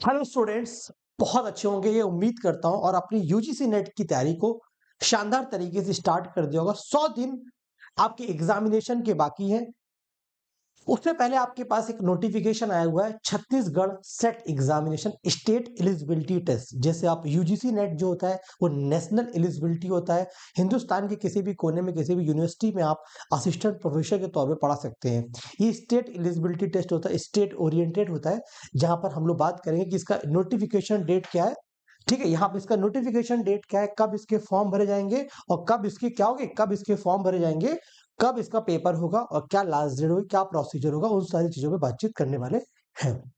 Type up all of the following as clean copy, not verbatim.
Hello students. बहुत अच्छे होंगे ये उम्मीद करता हूं और अपनी यूजीसी नेट की तैयारी को शानदार तरीके से स्टार्ट कर दिया होगा। 100 दिन आपके एग्जामिनेशन के बाकी हैं। उससे पहले आपके पास एक नोटिफिकेशन आया हुआ है, Chhattisgarh set examination state eligibility test. जैसे आप यूजीसी नेट जो होता है वो नेशनल एलिजिबिलिटी होता है। हिंदुस्तान के किसी भी कोने में किसी भी यूनिवर्सिटी में आप असिस्टेंट प्रोफेसर के तौर पर पढ़ा सकते हैं। ये स्टेट एलिजिबिलिटी टेस्ट होता है, स्टेट ओरिएंटेड होता है, जहां पर हम लोग बात करेंगे कि इसका नोटिफिकेशन डेट क्या है। ठीक है, यहाँ पे इसका नोटिफिकेशन डेट क्या है, कब इसके फॉर्म भरे जाएंगे और कब इसके क्या होंगे, कब इसके फॉर्म भरे जाएंगे, कब इसका पेपर होगा और क्या लास्ट डेट होगी, क्या प्रोसीजर होगा, उन सारी चीजों पे बातचीत करने वाले हैं।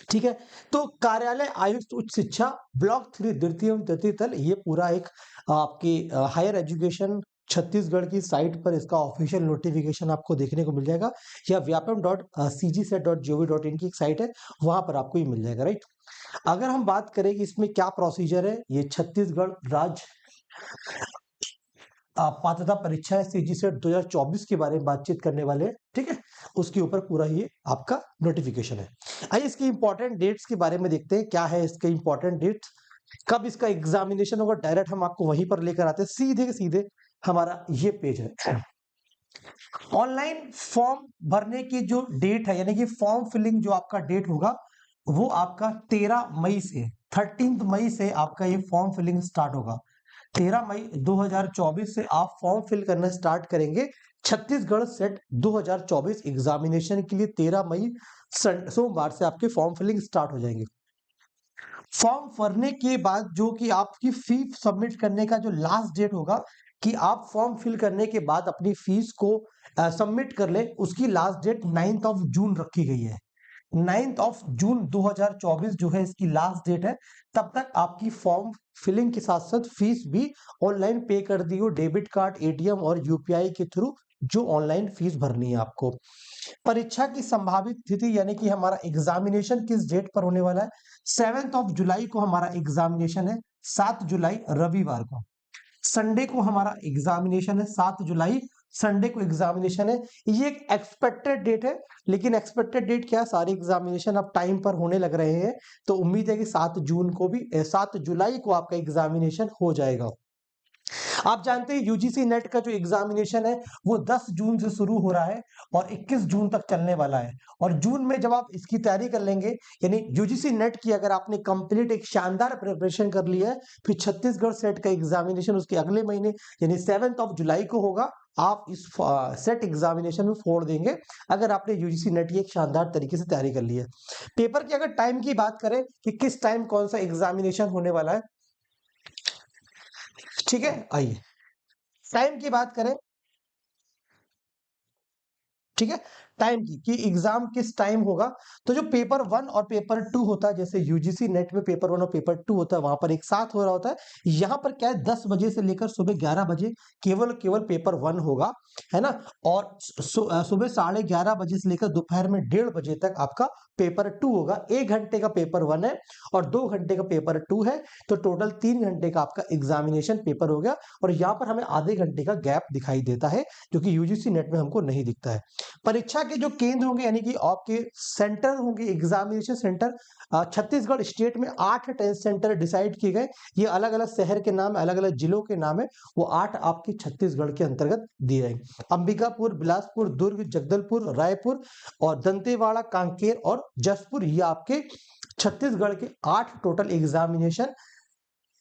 ठीक है, तो कार्यालय आयुक्त उच्च शिक्षा ब्लॉक 3 द्वितीय एवं तृतीय तल, ये पूरा एक आपकी हायर एजुकेशन छत्तीसगढ़ की साइट पर इसका ऑफिशियल नोटिफिकेशन आपको देखने को मिल जाएगा, या vyapam.cgset.gov.in की एक साइट है, वहां पर आपको ये मिल जाएगा। राइट, अगर हम बात करें कि इसमें क्या प्रोसीजर है, ये छत्तीसगढ़ राज्य पात्रता परीक्षा है सीजीसेट 2024 के बारे में बातचीत करने वाले हैं। ठीक है, उसके ऊपर पूरा ये आपका नोटिफिकेशन है। आइए इसकी इंपॉर्टेंट डेट्स के बारे में देखते हैं, क्या है इसके इंपॉर्टेंट डेट्स, कब इसका एग्जामिनेशन होगा। डायरेक्ट हम आपको वहीं पर लेकर आते हैं, सीधे के सीधे हमारा ये पेज है। ऑनलाइन फॉर्म भरने की जो डेट है, यानी कि फॉर्म फिलिंग जो आपका डेट होगा, वो आपका 13 मई से 13 मई से आपका ये फॉर्म फिलिंग स्टार्ट होगा। 13 मई 2024 से आप फॉर्म फिल करना स्टार्ट करेंगे छत्तीसगढ़ सेट 2024 एग्जामिनेशन के लिए। 13 मई सोमवार से आपके फॉर्म फिलिंग स्टार्ट हो जाएंगे। फॉर्म भरने के बाद जो कि आपकी फी सबमिट करने का जो लास्ट डेट होगा, कि आप फॉर्म फिल करने के बाद अपनी फीस को सबमिट कर ले, उसकी लास्ट डेट 9 ऑफ जून रखी गई है। 9 ऑफ जून 2024 जो है इसकी लास्ट डेट है। तब तक आपकी फॉर्म फिलिंग के साथ साथ फीस भी ऑनलाइन पे कर दी हो, डेबिट कार्ड, एटीएम और यूपीआई के थ्रू जो ऑनलाइन फीस भरनी है आपको। परीक्षा की संभावित तिथि, यानी कि हमारा एग्जामिनेशन किस डेट पर होने वाला है, 7 ऑफ जुलाई को हमारा एग्जामिनेशन है। 7 जुलाई रविवार को, संडे को हमारा एग्जामिनेशन है। 7 जुलाई संडे को एग्जामिनेशन है। ये एक एक्सपेक्टेड डेट है, लेकिन एक्सपेक्टेड डेट क्या है, सारे एग्जामिनेशन अब टाइम पर होने लग रहे हैं, तो उम्मीद है कि 7 जून को भी 7 जुलाई को आपका एग्जामिनेशन हो जाएगा। आप जानते हैं यूजीसी नेट का जो एग्जामिनेशन है वो 10 जून से शुरू हो रहा है और 21 जून तक चलने वाला है। और जून में जब आप इसकी तैयारी कर लेंगे, यानी यूजीसी नेट की अगर आपने कंप्लीट एक शानदार प्रिपरेशन कर लिया है, फिर छत्तीसगढ़ सेट का एग्जामिनेशन उसके अगले महीने यानी 7 ऑफ जुलाई को होगा। आप इस सेट एग्जामिनेशन में फोड़ देंगे अगर आपने यूजीसी नेट की एक शानदार तरीके से तैयारी कर ली है। पेपर की अगर टाइम की बात करें कि किस टाइम कौन सा एग्जामिनेशन होने वाला है, ठीक है, आइए टाइम की बात करें। ठीक है, टाइम की कि एग्जाम किस टाइम होगा, तो जो पेपर 1 और पेपर 2 होता है, जैसे यूजीसी नेट में पेपर 1 और पेपर 2 होता है, वहां पर एक साथ हो रहा होता है। यहाँ पर क्या है, 10 बजे से लेकर सुबह 11 बजे केवल केवल पेपर 1 होगा, है ना। और सुबह 11:30 बजे से लेकर दोपहर में 1:30 बजे तक आपका पेपर 2 होगा। 1 घंटे का पेपर 1 है और 2 घंटे का पेपर 2 है, तो टोटल 3 घंटे का आपका एग्जामिनेशन पेपर हो गया। और यहाँ पर हमें आधे घंटे का गैप दिखाई देता है, जो कि यूजीसी नेट में हमको नहीं दिखता है। परीक्षा के जो केंद्र होंगे, यानी कि आपके सेंटर होंगे, एग्जामिनेशन सेंटर, छत्तीसगढ़ स्टेट में 8 टेस्ट सेंटर डिसाइड किए गए। ये अलग अलग शहर के नाम, अलग अलग जिलों के नाम है, वो 8 आपके छत्तीसगढ़ के अंतर्गत दिए जाएंगे। अंबिकापुर, बिलासपुर, दुर्ग, जगदलपुर, रायपुर और दंतेवाड़ा, कांकेर और जसपुर, ये आपके छत्तीसगढ़ के 8 टोटल एग्जामिनेशन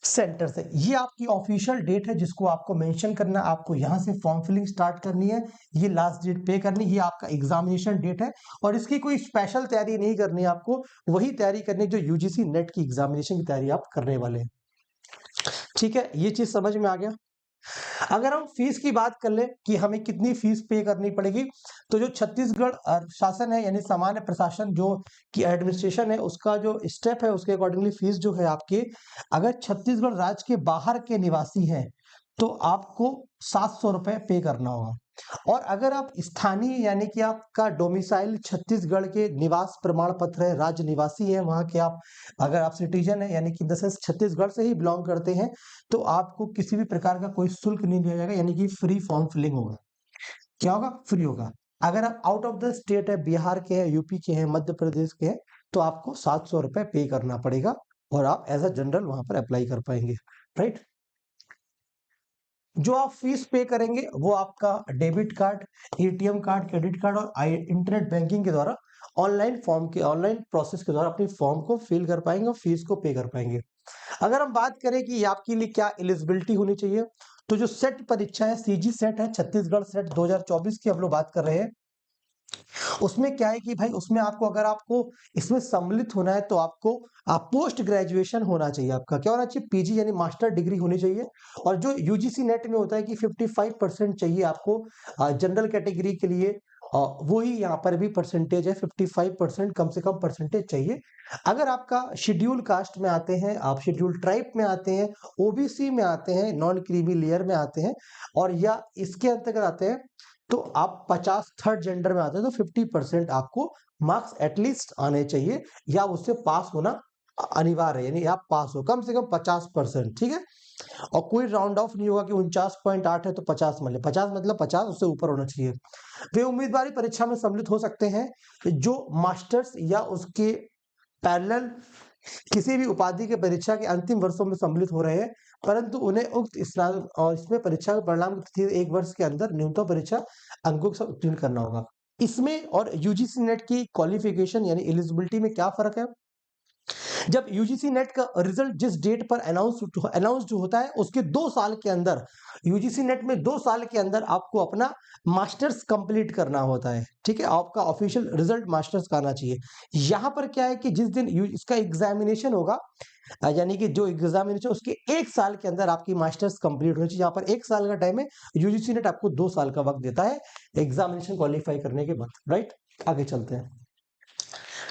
सेंटर से। ये आपकी ऑफिशियल डेट है जिसको आपको मेंशन करना, आपको यहां से फॉर्म फिलिंग स्टार्ट करनी है, ये लास्ट डेट पे करनी, ये आपका एग्जामिनेशन डेट है। और इसकी कोई स्पेशल तैयारी नहीं करनी है आपको, वही तैयारी करनी जो यूजीसी नेट की एग्जामिनेशन की तैयारी आप करने वाले हैं। ठीक है, ये चीज समझ में आ गया। अगर हम फीस की बात कर ले कि हमें कितनी फीस पे करनी पड़ेगी, तो जो छत्तीसगढ़ शासन है, यानी सामान्य प्रशासन जो की एडमिनिस्ट्रेशन है, उसका जो स्टेप है, उसके अकॉर्डिंगली फीस जो है आपकी, अगर छत्तीसगढ़ राज्य के बाहर के निवासी हैं तो आपको 700 रुपए पे करना होगा। और अगर आप स्थानीय, यानी कि आपका डोमिसाइल छत्तीसगढ़ के निवास प्रमाण पत्र है, राज्य निवासी है वहां के आप, अगर आप सिटीजन है, यानी कि दस छत्तीसगढ़ से ही बिलोंग करते हैं, तो आपको किसी भी प्रकार का कोई शुल्क नहीं दिया जाएगा, यानी कि फ्री फॉर्म फिलिंग होगा। क्या होगा, फ्री होगा। अगर आप आउट ऑफ द स्टेट है, बिहार के हैं, यूपी के हैं, मध्य प्रदेश के हैं, तो आपको 700 रुपए पे करना पड़ेगा और आप एज अ जनरल वहां पर अप्लाई कर पाएंगे, राइट। जो आप फीस पे करेंगे वो आपका debit card, ATM card, credit card और इंटरनेट बैंकिंग के द्वारा ऑनलाइन प्रोसेस के द्वारा अपनी फॉर्म को फिल कर पाएंगे और फीस को पे कर पाएंगे। अगर हम बात करें कि आपके लिए क्या एलिजिबिलिटी होनी चाहिए, तो जो सेट परीक्षा है, सीजी सेट है, छत्तीसगढ़ सेट 2024 की हम लोग बात कर रहे हैं। उसमें क्या है कि भाई उसमें आपको अगर आपको इसमें सम्मिलित होना है तो आपको आप पोस्ट ग्रेजुएशन होना चाहिए। आपका क्या होना चाहिए? पीजी यानी मास्टर डिग्री होनी चाहिए। और जो यूजीसी नेट में होता है कि 55% चाहिए आपको जनरल कैटेगरी के लिए, वही यहाँ पर भी परसेंटेज है, 55% कम से कम परसेंटेज चाहिए। अगर आपका शेड्यूल कास्ट में आते हैं, आप शेड्यूल ट्राइब में आते हैं, ओबीसी में आते हैं, नॉन क्रीमी लेयर में आते हैं, और या इसके अंतर्गत आते हैं, तो आप 50 थर्ड जेंडर में आते हैं, तो 50% आपको मार्क्स एटलीस्ट आने चाहिए या उससे पास होना अनिवार्य है, यानी आप पास हो कम से कम 50%, ठीक है। और कोई राउंड ऑफ नहीं होगा कि 49.8 है तो 50 मतलब 50, मतलब 50 उससे ऊपर होना चाहिए। वे उम्मीदवारी परीक्षा में सम्मिलित हो सकते हैं जो मास्टर्स या उसके पैरेलल किसी भी उपाधि के परीक्षा के अंतिम वर्षों में सम्मिलित हो रहे हैं, परंतु उन्हें उक्त स्नातक और इसमें परीक्षा के परिणाम की तिथि 1 वर्ष के अंदर न्यूनतम परीक्षा अंकों के साथ उत्तीर्ण करना होगा। इसमें और यूजीसी नेट की क्वालिफिकेशन यानी एलिजिबिलिटी में क्या फर्क है? जब यूजीसी नेट का रिजल्ट जिस डेट पर अनाउंस्ड होता है, उसके 2 साल के अंदर, यूजीसी नेट में 2 साल के अंदर आपको अपना मास्टर्स कंप्लीट करना होता है, ठीक है। आपका ऑफिशियल रिजल्ट मास्टर्स का आना चाहिए। यहाँ पर क्या है कि जिस दिन इसका एग्जामिनेशन होगा, यानी कि जो एग्जामिनेशन उसके 1 साल के अंदर आपकी मास्टर्स कंप्लीट होनी चाहिए। यहाँ पर 1 साल का टाइम है, यूजीसी नेट आपको 2 साल का वक्त देता है एग्जामिनेशन क्वालिफाई करने के बाद, राइट। आगे चलते हैं।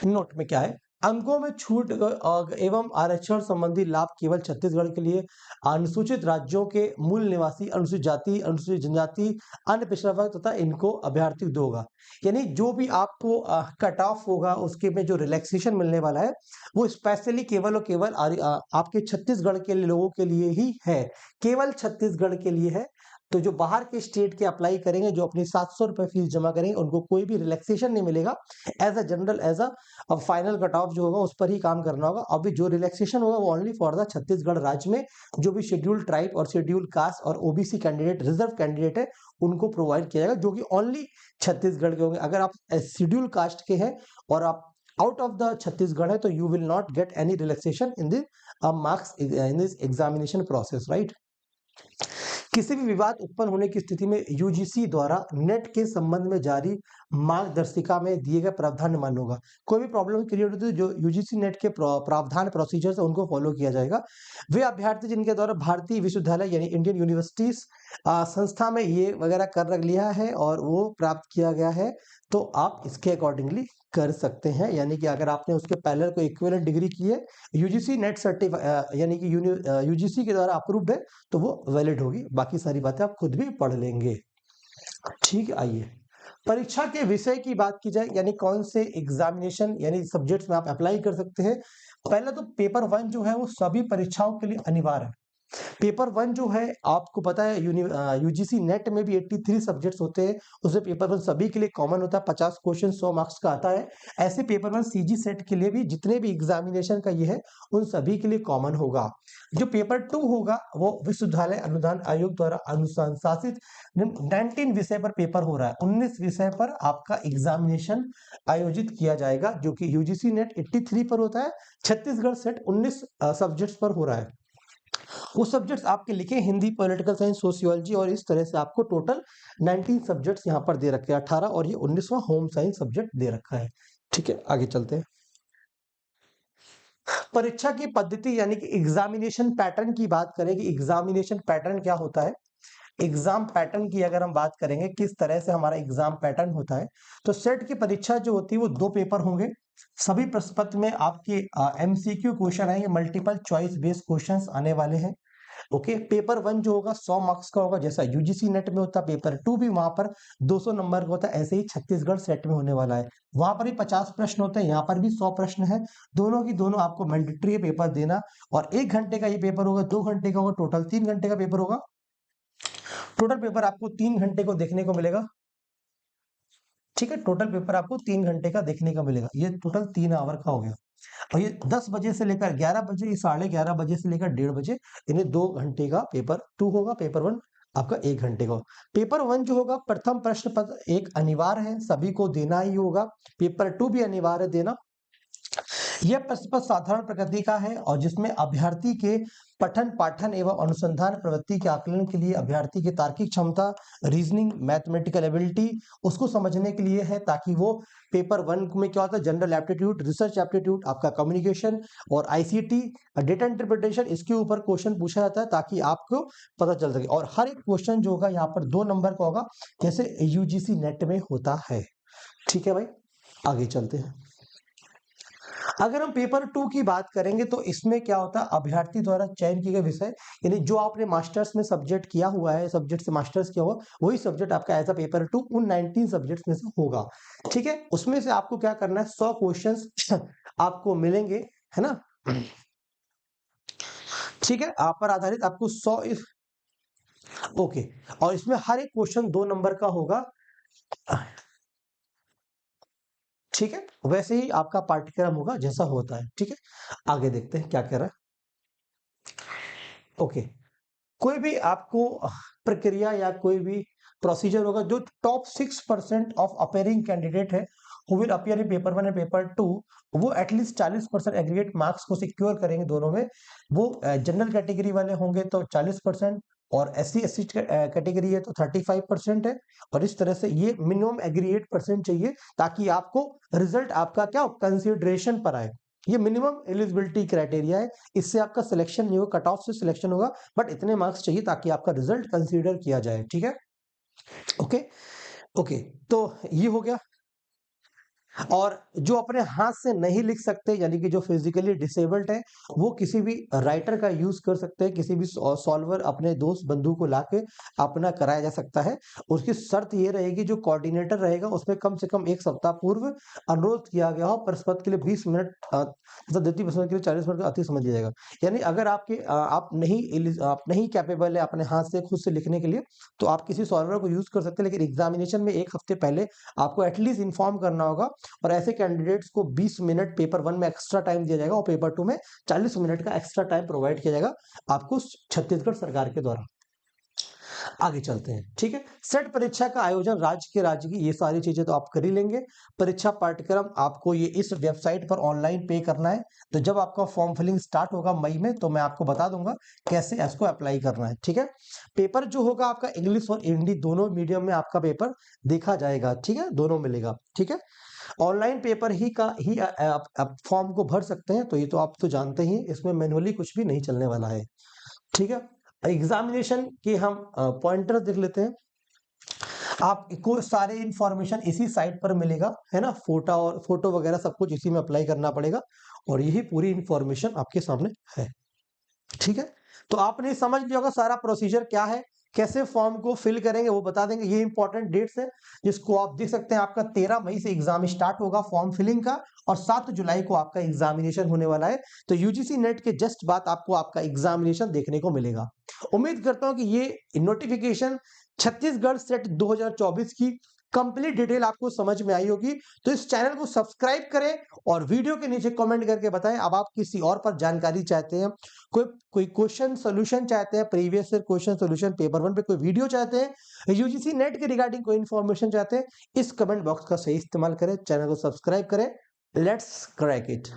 नोट में क्या है? अंकों में छूट एवं आरक्षण संबंधी लाभ केवल छत्तीसगढ़ के लिए, अनुसूचित राज्यों के मूल निवासी, अनुसूचित जाति, अनुसूचित जनजाति, अन्य पिछड़ा वर्ग तथा इनको अभ्यर्थी होगा। यानी जो भी आपको कट ऑफ होगा उसके में जो रिलैक्सेशन मिलने वाला है वो स्पेशली केवल और केवल आपके छत्तीसगढ़ के लोगों के लिए ही है, केवल छत्तीसगढ़ के लिए है। तो जो बाहर के स्टेट के अप्लाई करेंगे, जो अपनी 700 रुपए फीस जमा करेंगे, उनको कोई भी रिलैक्सेशन नहीं मिलेगा। As a general, as a final cut off जो होगा उस पर ही काम करना होगा। अभी जो रिलैक्सेशन होगा वो ओनली फॉर द छत्तीसगढ़ राज्य में जो भी शेड्यूल ट्राइब और शेड्यूल कास्ट और ओबीसी कैंडिडेट, रिजर्व कैंडिडेट है, उनको प्रोवाइड किया जाएगा, जो कि ओनली छत्तीसगढ़ के होंगे। अगर आप शेड्यूल कास्ट के हैं और आप आउट ऑफ द छत्तीसगढ़ है तो you will not get any relaxation in this marks in this examination process, right. किसी भी विवाद उत्पन्न होने की स्थिति में यूजीसी द्वारा नेट के संबंध में जारी मार्गदर्शिका में दिए गए प्रावधान मान्य होगा। कोई भी प्रॉब्लम क्रिएट होती है, जो यूजीसी नेट के प्रावधान प्रोसीजर्स है उनको फॉलो किया जाएगा। वे अभ्यर्थी जिनके द्वारा भारतीय विश्वविद्यालय यानी इंडियन यूनिवर्सिटीज संस्था में ये वगैरह कर रख लिया है और वो प्राप्त किया गया है, तो आप इसके अकॉर्डिंगली कर सकते हैं। यानी कि अगर आपने उसके पैरेलल को इक्विवेलेंट डिग्री की है, यूजीसी नेट सर्टिफाई यानी कि यूजीसी के द्वारा अप्रूव्ड है, तो वो वैलिड होगी। बाकी सारी बातें आप खुद भी पढ़ लेंगे, ठीक है। आइए परीक्षा के विषय की बात की जाए, यानी कौन से एग्जामिनेशन यानी सब्जेक्ट्स में आप अप्लाई कर सकते हैं। पहले तो पेपर 1 जो है वो सभी परीक्षाओं के लिए अनिवार्य है। पेपर 1 जो है आपको पता है यूजीसी नेट में भी 83 सब्जेक्ट्स होते हैं, उसमें पेपर 1 सभी के लिए कॉमन होता है, 50 क्वेश्चन 100 मार्क्स का आता है। ऐसे पेपर 1 सीजी सेट के लिए भी जितने भी एग्जामिनेशन का ये है उन सभी के लिए कॉमन होगा। जो पेपर 2 होगा वो विश्वविद्यालय अनुदान आयोग द्वारा अनुशंसित 19 विषय पर पेपर हो रहा है, 19 विषय पर आपका एग्जामिनेशन आयोजित किया जाएगा, जो कि यूजीसी नेट 83 पर होता है, छत्तीसगढ़ सेट 19 सब्जेक्ट्स पर हो रहा है। वो सब्जेक्ट्स आपके लिखे हिंदी, पॉलिटिकल साइंस, सोशियोलॉजी, और इस तरह से आपको टोटल 19 सब्जेक्ट्स यहाँ पर दे रखे हैं, 18 और ये 19वां होम साइंस सब्जेक्ट दे रखा है, ठीक है। आगे चलते हैं। परीक्षा की पद्धति यानी कि एग्जामिनेशन पैटर्न की बात करें कि एग्जामिनेशन पैटर्न क्या होता है। एग्जाम पैटर्न की अगर हम बात करेंगे किस तरह से हमारा एग्जाम पैटर्न होता है, तो सेट की परीक्षा जो होती है वो 2 पेपर होंगे। सभी प्रश्न पत्र में आपके एमसीक्यू क्वेश्चन आएंगे, मल्टीपल चॉइस बेस्ड क्वेश्चंस आने वाले हैं। ओके, पेपर 1 जो होगा 100 मार्क्स का होगा, जैसा यूजीसी नेट में होता है। पेपर 2 भी वहां पर 200 नंबर का होता है, ऐसे ही छत्तीसगढ़ सेट में होने वाला है। वहां पर भी 50 प्रश्न होते हैं, यहाँ पर भी 100 प्रश्न है। दोनों की दोनों आपको मैंडेटरी है पेपर देना, और 1 घंटे का ये पेपर होगा, 2 घंटे का होगा, टोटल 3 घंटे का पेपर होगा। टोटल पेपर आपको 3 घंटे को देखने को मिलेगा। ठीक है, टोटल पेपर आपको 3 घंटे का देखने का मिलेगा, ये टोटल 3 आवर का हो गया। और ये 10 बजे से लेकर 11 बजे, ये 11:30 बजे से लेकर 1:30 बजे, इन्हें 2 घंटे का पेपर 2 होगा, पेपर 1 आपका 1 घंटे का। पेपर 1 जो होगा, प्रथम प्रश्न पत्र एक अनिवार्य है, सभी को देना ही होगा। पेपर 2 भी अनिवार्य है देना। यह प्रश्न पत्र साधारण प्रकृति का है और जिसमें अभ्यर्थी के पठन पाठन एवं अनुसंधान प्रवृत्ति के आकलन के लिए अभ्यर्थी की तार्किक क्षमता, रीजनिंग, मैथमेटिकल एबिलिटी उसको समझने के लिए है, ताकि वो पेपर 1 में क्या होता है, जनरल एप्टीट्यूड, रिसर्च एप्टीट्यूड, आपका कम्युनिकेशन और आईसीटी, डेटा इंटरप्रिटेशन, इसके ऊपर क्वेश्चन पूछा जाता है ताकि आपको पता चल सके। और हर एक क्वेश्चन जो होगा यहाँ पर 2 नंबर का होगा, जैसे यूजीसी नेट में होता है। ठीक है भाई, आगे चलते हैं। अगर हम पेपर 2 की बात करेंगे तो इसमें क्या होता है, अभ्यर्थी द्वारा चयन किए गए विषय, यानी जो आपने मास्टर्स में सब्जेक्ट किया हुआ है, सब्जेक्ट से मास्टर्स किया हुआ, वही सब्जेक्ट आपका एज अ पेपर 2 उन 19 सब्जेक्ट्स में से होगा। ठीक है, उसमें से आपको क्या करना है, 100 क्वेश्चंस आपको मिलेंगे, है ना। ठीक है, आप पर आधारित आपको 100 ओके, और इसमें हर एक क्वेश्चन 2 नंबर का होगा। ठीक है, वैसे ही आपका पाठ्यक्रम होगा जैसा होता है। ठीक है, आगे देखते हैं क्या कह रहा है। ओके, कोई भी आपको प्रक्रिया या कोई भी प्रोसीजर होगा, जो टॉप 6% ऑफ अपेयरिंग कैंडिडेट है who will appear in paper 1 and paper 2, वो एटलीस्ट 40% एग्रीगेट मार्क्स को सिक्योर करेंगे दोनों में। वो जनरल कैटेगरी वाले होंगे तो 40%, और SC/ST कैटेगरी है तो 35% है। और इस तरह से ये मिनिमम एग्रीगेट परसेंट चाहिए, ताकि आपको रिजल्ट आपका क्या कंसिडरेशन पर आए। ये मिनिमम एलिजिबिलिटी क्राइटेरिया है, इससे आपका सिलेक्शन नहीं होगा, कट ऑफ से सिलेक्शन होगा, बट इतने मार्क्स चाहिए ताकि आपका रिजल्ट कंसीडर किया जाए। ठीक है, ओके ओके, तो ये हो गया। और जो अपने हाथ से नहीं लिख सकते, यानी कि जो फिजिकली डिसेबल्ड है, वो किसी भी राइटर का यूज कर सकते हैं, किसी भी सॉल्वर अपने दोस्त बंधु को लाके अपना कराया जा सकता है। उसकी शर्त ये रहेगी, जो कोऑर्डिनेटर रहेगा उसमें कम से कम 1 सप्ताह पूर्व अनुरोध किया गया हो, प्रश्न पत्र के लिए 20 मिनट तथा द्वितीय प्रश्न के लिए 40 मिनट का अति समझ लिया जाएगा। यानी अगर आप नहीं कैपेबल है अपने हाथ से खुद से लिखने के लिए, तो आप किसी सॉल्वर को यूज कर सकते हैं, लेकिन एग्जामिनेशन में 1 हफ्ते पहले आपको एटलीस्ट इन्फॉर्म करना होगा। और ऐसे कैंडिडेट्स को 20 मिनट पेपर 1 में एक्स्ट्रा टाइम दिया जाएगा, और पेपर 2 में 40 मिनट का एक्स्ट्रा टाइम प्रोवाइड किया जाएगा आपको छत्तीसगढ़ सरकार के द्वारा। आगे चलते हैं। ठीक है, सेट परीक्षा का आयोजन राज्य की, ये सारी चीजें तो आप कर ही लेंगे। परीक्षा पाठ्यक्रम आपको ये इस वेबसाइट पर ऑनलाइन पे करना है, तो जब आपका फॉर्म फिलिंग स्टार्ट होगा मई में, तो मैं आपको बता दूंगा कैसे इसको अप्लाई करना है। ठीक है, पेपर जो होगा आपका इंग्लिश और हिंदी दोनों मीडियम में आपका पेपर देखा जाएगा। ठीक है, दोनों मिलेगा। ठीक है, ऑनलाइन पेपर ही आप फॉर्म को भर सकते हैं, तो ये तो आप तो जानते ही, इसमें मैनुअली कुछ भी नहीं चलने वाला है। ठीक है, एग्जामिनेशन के हम पॉइंटर देख लेते हैं। आपको सारे इंफॉर्मेशन इसी साइट पर मिलेगा, है ना, फोटो वगैरह सब कुछ इसी में अप्लाई करना पड़ेगा, और यही पूरी इंफॉर्मेशन आपके सामने है। ठीक है, तो आपने समझ लिया होगा सारा प्रोसीजर क्या है, कैसे फॉर्म को फिल करेंगे वो बता देंगे। ये इंपॉर्टेंट डेट्स है, जिसको आप देख सकते हैं, आपका 13 मई से एग्जाम स्टार्ट होगा फॉर्म फिलिंग का, और 7 जुलाई को आपका एग्जामिनेशन होने वाला है। तो यूजीसी नेट के जस्ट बाद आपको आपका एग्जामिनेशन देखने को मिलेगा। उम्मीद करता हूं कि ये नोटिफिकेशन छत्तीसगढ़ सेट 2024 की कंप्लीट डिटेल आपको समझ में आई होगी। तो इस चैनल को सब्सक्राइब करें और वीडियो के नीचे कमेंट करके बताएं अब आप किसी और पर जानकारी चाहते हैं, कोई क्वेश्चन सोल्यूशन चाहते हैं, previous year question solution paper 1 पे कोई वीडियो चाहते हैं, यूजीसी नेट के रिगार्डिंग कोई इंफॉर्मेशन चाहते हैं, इस कमेंट बॉक्स का सही इस्तेमाल करें, चैनल को सब्सक्राइब करें। Let's crack it.